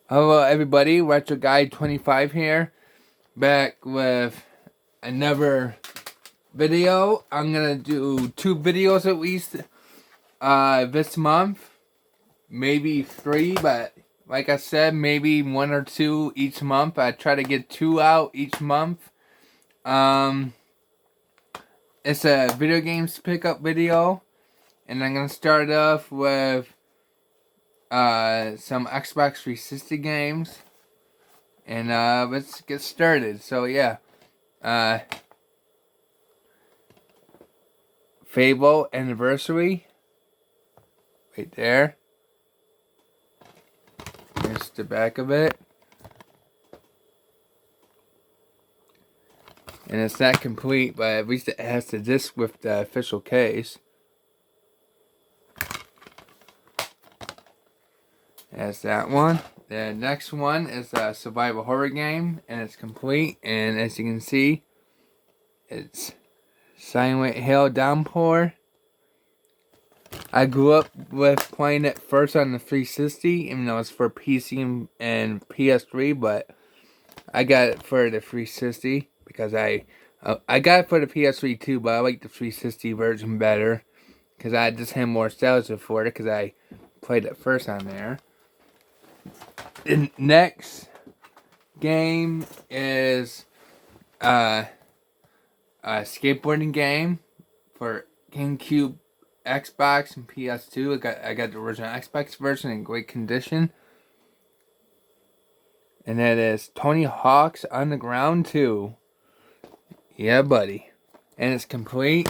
Hello everybody, Retro Guy 25 here, back with another video. I'm gonna do 2 videos at least this month, maybe 3, but like I said, maybe 1 or 2 each month. I try to get 2 out each month. It's a video games pickup video, and I'm gonna start off with some Xbox 360 games. And let's get started. So yeah, Fable Anniversary, right there. Here's the back of it, and it's not complete, but at least it has the disc with the official case. That's that one. The next one is a survival horror game, and it's complete. And as you can see, it's Silent Hill Downpour. I grew up with playing it first on the 360, even though it's for PC and PS3, but I got it for the 360 because I got it for the PS3 too, but I like the 360 version better because I just had more nostalgia for it because I played it first on there. The next game is a skateboarding game for GameCube, Xbox, and PS2. I got the original Xbox version in great condition. And that is Tony Hawk's Underground 2. Yeah, buddy. And it's complete.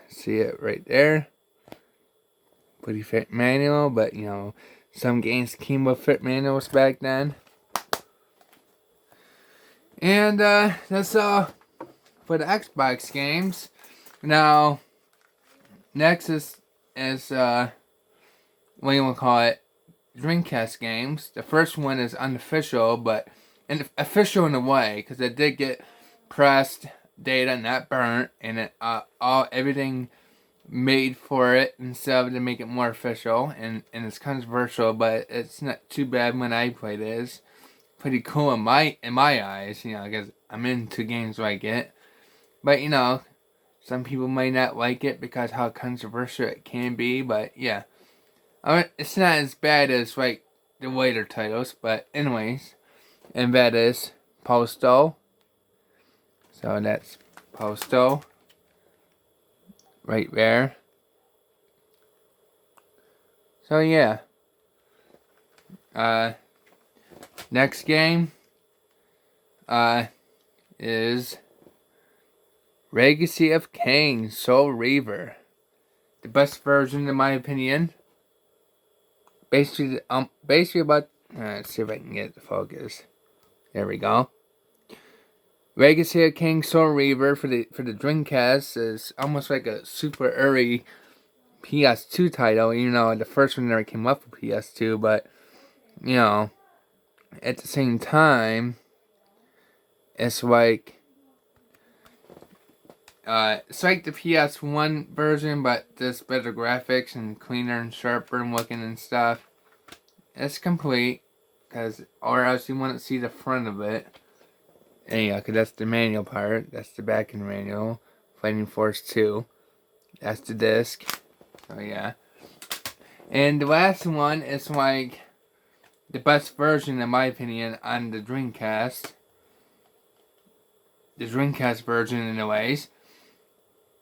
See it right there. Pretty fit manual, but you know, some games came with fit manuals back then. And that's all for the Xbox games. Now, next is what do you want to call it? Dreamcast games. The first one is unofficial, but official in a way, because it did get pressed data, not burnt, and it everything made for it instead of to make it more official, and it's controversial, but it's not too bad when I played it. It's pretty cool in my eyes, you know, because I'm into games like it. But you know, some people might not like it because how controversial it can be. But yeah, it's not as bad as like the later titles. But anyways, and that is Postal. So that's Postal right there. So yeah. Next game is Legacy of Kain Soul Reaver. The best version in my opinion. Basically about let's see if I can get the focus. There we go. Legacy of Kain Soul Reaver for the Dreamcast is almost like a super early PS2 title, even though the first one never came up for PS2, but you know, at the same time, it's like the PS1 version, but just better graphics and cleaner and sharper and looking and stuff. It's complete, or else you wouldn't see the front of it. And yeah, because that's the manual part. That's the back end manual. Fighting Force 2. That's the disc. So yeah. And the last one is like the best version, in my opinion, on the Dreamcast. The Dreamcast version, anyways.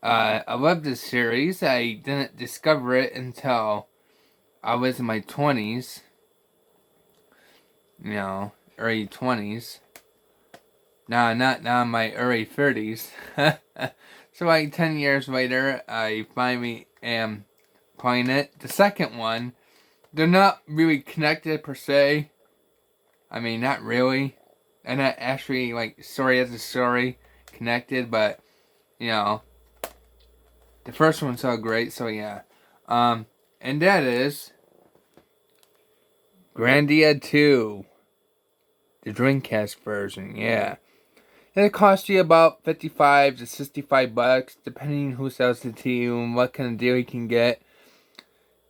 I love this series. I didn't discover it until I was in my 20s. You know, early 20s. No, not now, my early 30s. So like 10 years later, I finally am playing it. The second one, they're not really connected per se. I mean, not really. They're not actually like story as a story connected, but you know, the first one's so great. So yeah, and that is Grandia 2, the Dreamcast version. Yeah. And it costs you about $55 to $65, depending who sells it to you and what kind of deal you can get.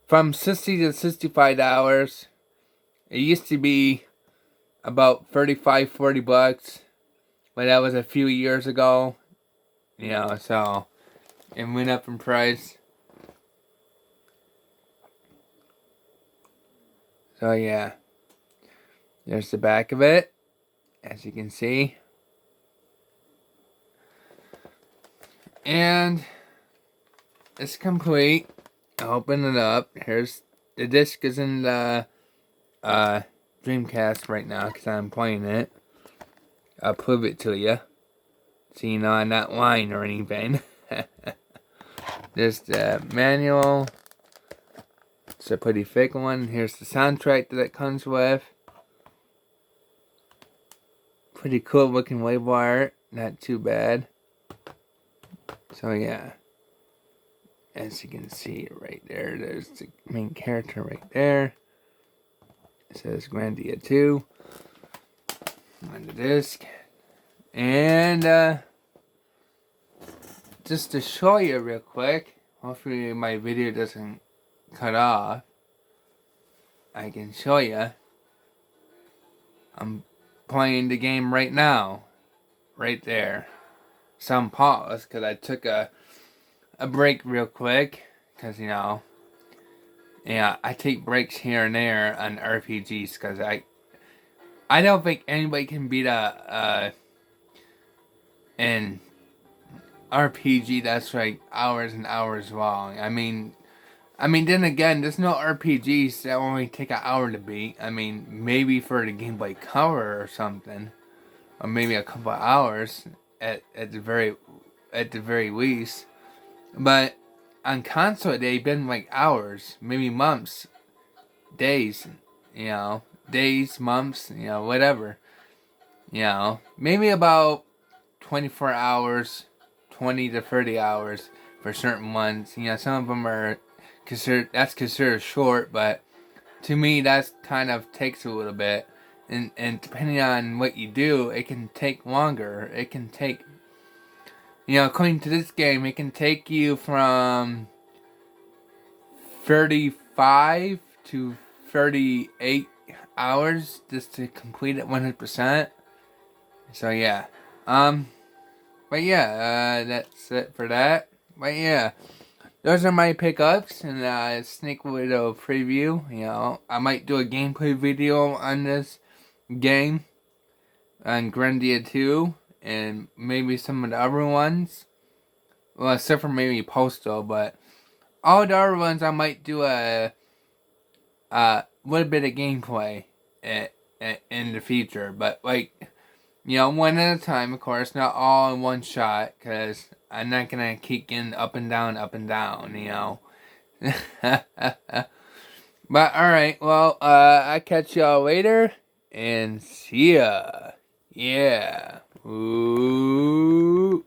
from 60 to 65 hours. It used to be about 35, 40 bucks, but that was a few years ago. You know, so it went up in price. So yeah, there's the back of it, as you can see. And it's complete. I'll open it up. Here's the disc is in the Dreamcast right now because I'm playing it. I'll prove it to you. So you know I'm not lying or anything. There's the manual. It's a pretty thick one. Here's the soundtrack that it comes with. Pretty cool looking label art. Not too bad. So yeah. As you can see right there, there's the main character right there. It says Grandia 2 on the disc. And just to show you real quick, hopefully my video doesn't cut off, I can show you. I'm playing the game right now. Right there. Some pause because I took a break real quick. Because, you know, yeah, I take breaks here and there on RPGs because I don't think anybody can beat an RPG that's like hours and hours long. I mean, then again, there's no RPGs that only take an hour to beat. I mean, maybe for the Game Boy Color or something, or maybe a couple of hours at the very least. But on console, they've been like hours, maybe months, days. You know, days, months. You know, whatever. You know, maybe about 24 hours, 20 to 30 hours for certain ones. You know, some of them are considered short, but to me that's kind of takes a little bit, and depending on what you do, it can take longer. It can take, you know, according to this game, it can take you from 35 to 38 hours just to complete it 100%. So yeah, but yeah, that's it for that. But yeah, those are my pickups and sneak little preview. You know, I might do a gameplay video on this game, on Grandia 2, and maybe some of the other ones. Well, except for maybe Postal, but all the other ones I might do a little bit of gameplay in the future. But like, you know, one at a time, of course, not all in one shot, because I'm not gonna keep getting up and down, you know. But alright, well, I catch y'all later, and see ya. Yeah. Ooh.